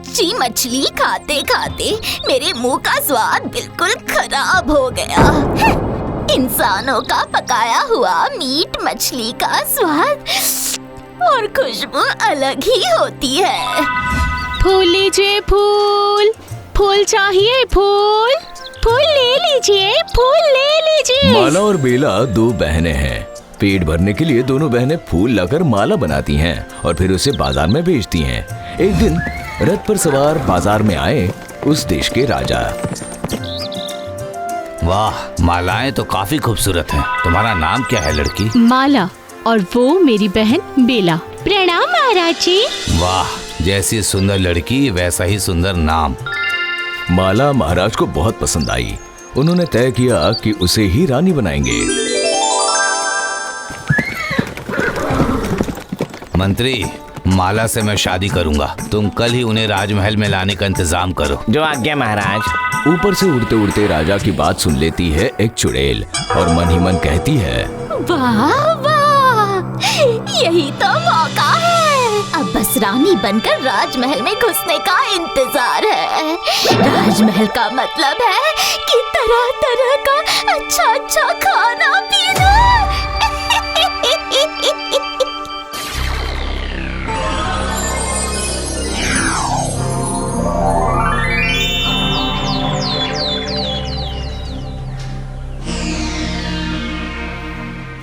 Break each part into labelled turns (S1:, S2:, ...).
S1: कच्ची मछली खाते खाते मेरे मुंह का स्वाद बिल्कुल खराब हो गया। इंसानों का पकाया हुआ मीट मछली का स्वाद और खुशबू अलग ही होती है।
S2: फूल लीजिए, फूल फूल चाहिए, फूल फूल ले लीजिए, फूल ले लीजिए।
S3: माला और बेला दो बहनें हैं। पेट भरने के लिए दोनों बहनें फूल लाकर माला बनाती हैं और फिर उसे बाजार में बेचती हैं। एक दिन रथ पर सवार बाजार में आए उस देश के राजा।
S4: वाह, मालाएं तो काफी खूबसूरत हैं। तुम्हारा नाम क्या है लड़की?
S2: माला, और वो मेरी बहन बेला। प्रणाम महाराज जी।
S4: वाह, जैसी सुंदर लड़की वैसा ही सुंदर नाम।
S3: माला महाराज को बहुत पसंद आई। उन्होंने तय किया कि उसे ही रानी बनाएंगे।
S4: मंत्री, माला से मैं शादी करूंगा। तुम कल ही उन्हें राजमहल में लाने का इंतजाम करो।
S5: जो आज्ञा महाराज।
S3: ऊपर से उड़ते उड़ते राजा की बात सुन लेती है एक चुड़ैल और मन ही मन कहती है,
S1: वाह वाह, यही तो मौका है। अब बस रानी बनकर राजमहल में घुसने का इंतजार है। राजमहल का मतलब है कि तरह तरह का अच्छा अच्छा खाना पीना।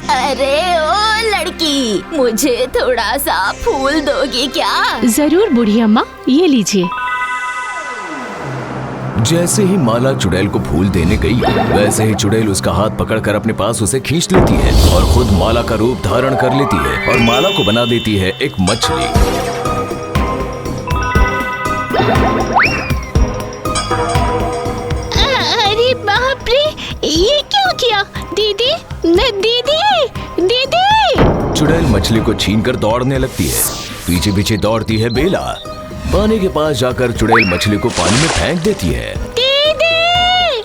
S1: अरे ओ लड़की, मुझे थोड़ा सा फूल दोगी क्या?
S2: जरूर बूढ़ी अम्मा, ये लीजिए।
S3: जैसे ही माला चुड़ैल को फूल देने गई, वैसे ही चुड़ैल उसका हाथ पकड़कर अपने पास उसे खींच लेती है और खुद माला का रूप धारण कर लेती है और माला को बना देती है एक मछली।
S2: अरे बाप रे, ये क्यों किया? दीदी, दीदी, दीदी।
S3: चुड़ैल मछली को छीनकर दौड़ने लगती है। पीछे पीछे दौड़ती है बेला। पानी के पास जाकर चुड़ैल मछली को पानी में फेंक देती है।
S2: दीदी,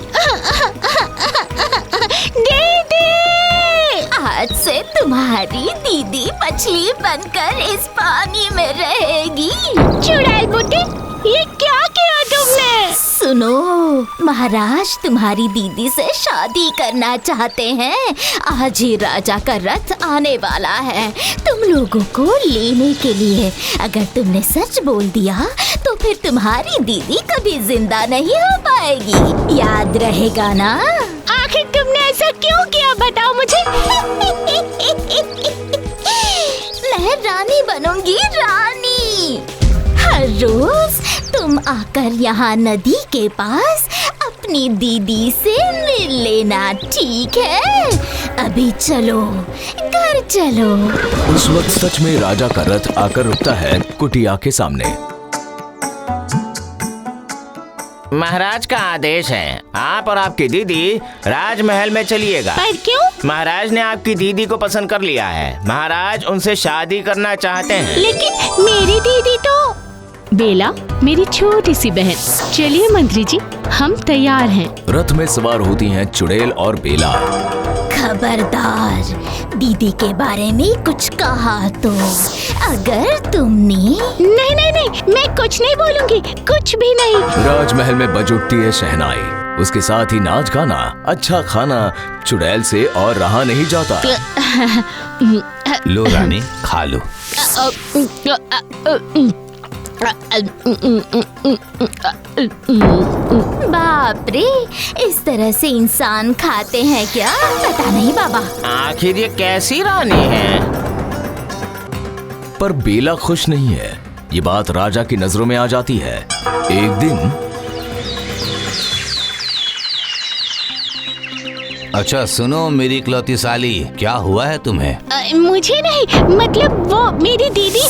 S2: दीदी।
S1: आज से तुम्हारी दीदी मछली बनकर इस पानी में रहेगी।
S2: चुड़ैल बुड्ढी, ये क्या किया तुमने?
S1: सुनो, महाराज तुम्हारी दीदी से शादी करना चाहते हैं। आज ही राजा का रथ आने वाला है तुम लोगों को लेने के लिए। अगर तुमने सच बोल दिया तो फिर तुम्हारी दीदी कभी जिंदा नहीं हो पाएगी। याद रहेगा ना?
S2: आखिर तुमने ऐसा क्यों किया, बताओ मुझे।
S1: मैं रानी बनूंगी, रानी। हर रोज तुम आकर यहाँ नदी के पास अपनी दीदी से मिल लेना, ठीक है? अभी चलो, घर चलो।
S3: उस वक्त सच में राजा का रथ आकर रुकता है कुटिया के सामने।
S5: महाराज का आदेश है, आप और आपकी दीदी राजमहल में चलिएगा।
S2: पर क्यों?
S5: महाराज ने आपकी दीदी को पसंद कर लिया है। महाराज उनसे शादी करना चाहते हैं।
S2: लेकिन मेरी दीदी तो। बेला, मेरी छोटी सी बहन। चलिए मंत्री जी, हम तैयार हैं।
S3: रथ में सवार होती हैं चुड़ैल और बेला।
S1: खबरदार, दीदी के बारे में कुछ कहा तो अगर तुमने।
S2: नहीं नहीं नहीं, मैं कुछ नहीं बोलूंगी, कुछ भी नहीं।
S3: राजमहल में बज उठती है शहनाई। उसके साथ ही नाच गाना, अच्छा खाना चुड़ैल से और रहा नहीं जाता।
S4: लो रानी, खा लो।
S1: बाप रे, इस तरह से इंसान खाते हैं क्या? पता नहीं बाबा।
S5: आखिर ये कैसी रानी है?
S3: पर बेला खुश नहीं है। ये बात राजा की नजरों में आ जाती है। एक दिन।
S4: अच्छा सुनो मेरी इकलौती साली, क्या हुआ है तुम्हें?
S2: मुझे नहीं, मतलब वो मेरी दीदी।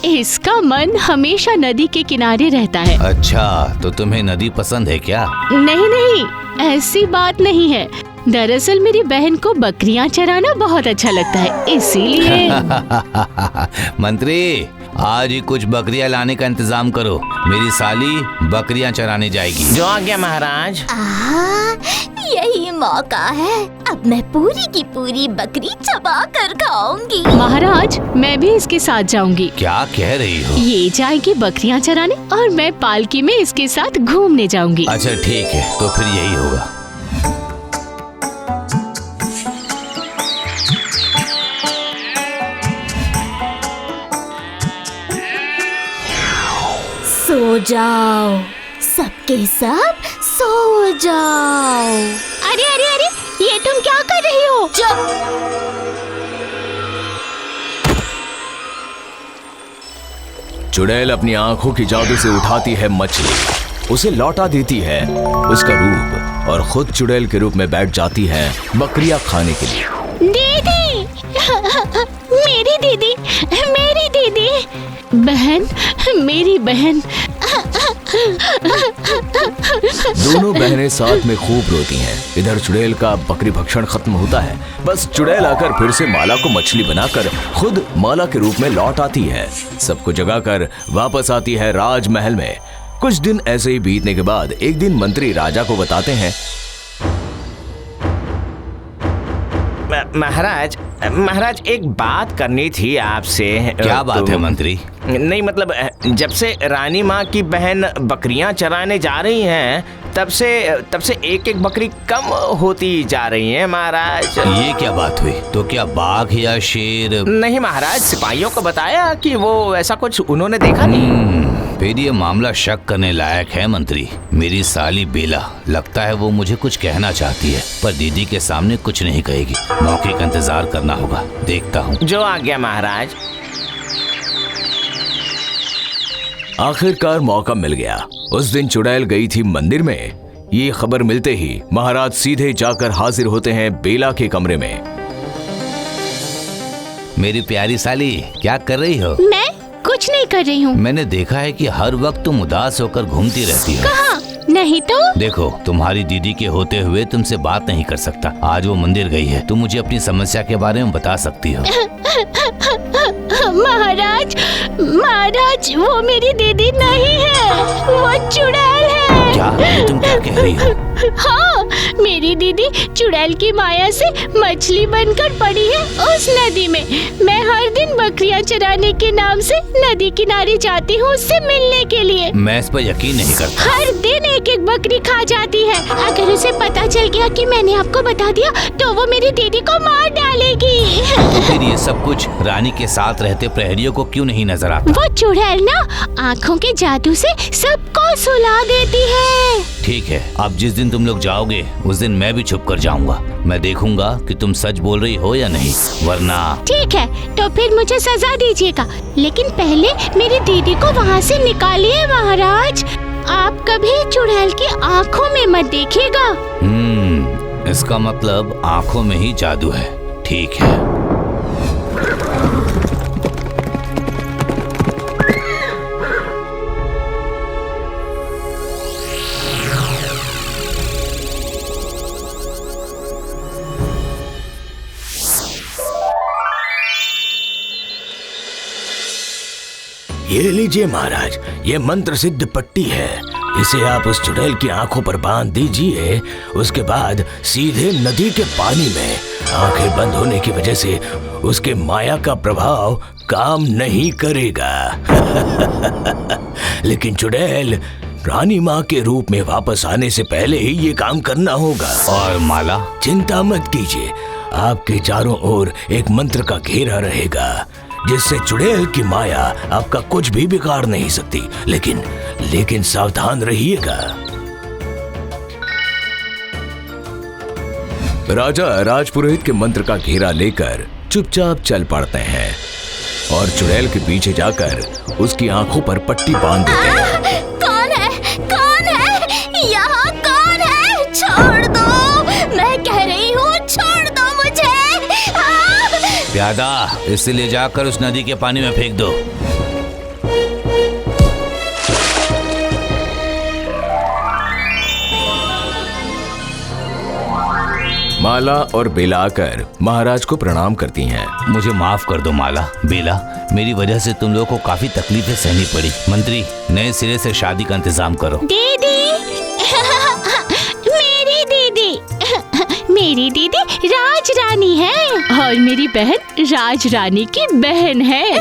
S2: इसका मन हमेशा नदी के किनारे रहता है।
S4: अच्छा, तो तुम्हें नदी पसंद है क्या?
S2: नहीं नहीं, ऐसी बात नहीं है। दरअसल मेरी बहन को बकरियां चराना बहुत अच्छा लगता है, इसीलिए।
S4: मंत्री, आज ही कुछ बकरियां लाने का इंतजाम करो। मेरी साली बकरियां चराने जाएगी।
S5: जो आज्ञा महाराज।
S1: यही मौका है, अब मैं पूरी की पूरी बकरी चबा कर खाऊंगी।
S2: महाराज, मैं भी इसके साथ जाऊंगी।
S4: क्या कह रही हो?
S2: ये जाएगी बकरियां चराने और मैं पालकी में इसके साथ घूमने जाऊंगी।
S4: अच्छा ठीक है, तो फिर यही होगा।
S1: सो जाओ, सबके सब सो जाओ।
S2: अरे अरे अरे, ये तुम क्या कर रही हो?
S1: चुप।
S3: चुड़ैल अपनी आंखों की जादू से उठाती है मछली, उसे लौटा देती है उसका रूप और खुद चुड़ैल के रूप में बैठ जाती है बकरियां खाने के लिए।
S2: दीदी, मेरी दीदी, मेरी दीदी, बहन, मेरी बहन।
S3: दोनों बहनें साथ में खूब रोती हैं। इधर चुड़ैल का बकरी भक्षण खत्म होता है। बस चुड़ैल आकर फिर से माला को मछली बनाकर खुद माला के रूप में लौट आती है। सबको जगाकर वापस आती है राजमहल में। कुछ दिन ऐसे ही बीतने के बाद एक दिन मंत्री राजा को बताते हैं,
S5: महाराज, महाराज एक बात करनी थी आपसे।
S4: क्या बात है मंत्री?
S5: नहीं मतलब जब से रानी माँ की बहन बकरियां चराने जा रही हैं तब से एक एक बकरी कम होती जा रही है महाराज।
S4: ये क्या बात हुई? तो क्या बाघ या शेर?
S5: नहीं महाराज, सिपाहियों को बताया कि वो ऐसा कुछ उन्होंने देखा नहीं।
S4: फिर ये मामला शक करने लायक है मंत्री। मेरी साली बेला, लगता है वो मुझे कुछ कहना चाहती है पर दीदी के सामने कुछ नहीं कहेगी। मौके का इंतजार करना होगा, देखता हूँ।
S5: जो आज्ञा महाराज।
S3: आखिरकार मौका मिल गया। उस दिन चुड़ैल गई थी मंदिर में। ये खबर मिलते ही महाराज सीधे जाकर हाजिर होते हैं बेला के कमरे में।
S4: मेरी प्यारी साली, क्या कर रही हो?
S2: मैं कुछ नहीं कर रही हूँ।
S4: मैंने देखा है कि हर वक्त तुम उदास होकर घूमती रहती हो।
S2: कहाँ? नहीं तो।
S4: देखो, तुम्हारी दीदी के होते हुए तुमसे बात नहीं कर सकता। आज वो मंदिर गई है, तुम मुझे अपनी समस्या के बारे में बता सकती हो।
S2: महाराज, महाराज, वो मेरी दीदी नहीं है, वो चुड़ैल है।
S4: क्या? ये तुम क्या कह रही हो?
S2: हाँ, मेरी दीदी चुड़ैल की माया से मछली बनकर पड़ी है उस नदी में। मैं हर दिन बकरियां चराने के नाम से नदी किनारे जाती हूँ उससे मिलने के लिए।
S4: मैं इस पर यकीन नहीं करता।
S2: हर दिन एक एक बकरी खा जाती है। अगर उसे पता चल गया कि मैंने आपको बता दिया तो वो मेरी दीदी को मार डालेगी।
S4: तो फिर ये सब कुछ रानी के साथ रहते प्रहरियों को क्यों नहीं नजर आता?
S2: वो चुड़ैल ना आँखों के जादू से सबको सुला देती है।
S4: ठीक है, अब जिस दिन तुम लोग जाओगे उस दिन मैं भी छुप कर जाऊंगा। मैं देखूंगा कि तुम सच बोल रही हो या नहीं, वरना।
S2: ठीक है, तो फिर मुझे सजा दीजिएगा, लेकिन पहले मेरी दीदी को वहाँ से निकालिए महाराज। आप कभी चुड़ैल की आँखों में मत देखिएगा।
S4: इसका मतलब आँखों में ही जादू है। ठीक है।
S3: ये लीजिए महाराज, ये मंत्र सिद्ध पट्टी है। इसे आप उस चुड़ैल की आंखों पर बांध दीजिए। उसके बाद सीधे नदी के पानी में। आंखें बंद होने की वजह से उसके माया का प्रभाव काम नहीं करेगा। लेकिन चुड़ैल रानी माँ के रूप में वापस आने से पहले ही ये काम करना होगा।
S4: और माला?
S3: चिंता मत कीजिए, आपके चारों ओर एक मंत्र का घेरा रहेगा जिससे चुड़ैल की माया आपका कुछ भी बिगाड़ नहीं सकती। लेकिन सावधान रहिएगा। राजा राजपुरोहित के मंत्र का घेरा लेकर चुपचाप चल पड़ते हैं और चुड़ैल के पीछे जाकर उसकी आंखों पर पट्टी बांध देते हैं।
S1: कौन है? कौन है? यहाँ कौन है? छोड़ दो, मैं कह रही हूँ, छोड़ दो मुझे।
S4: प्यादा, इसे ले जाकर उस नदी के पानी में फेंक दो।
S3: माला और बेला आकर महाराज को प्रणाम करती हैं।
S4: मुझे माफ कर दो माला, बेला, मेरी वजह से तुम लोगों को काफी तकलीफें सहनी पड़ी। मंत्री, नए सिरे से शादी का इंतजाम करो।
S2: दीदी मेरी दीदी राज रानी है और मेरी बहन राज रानी की बहन है।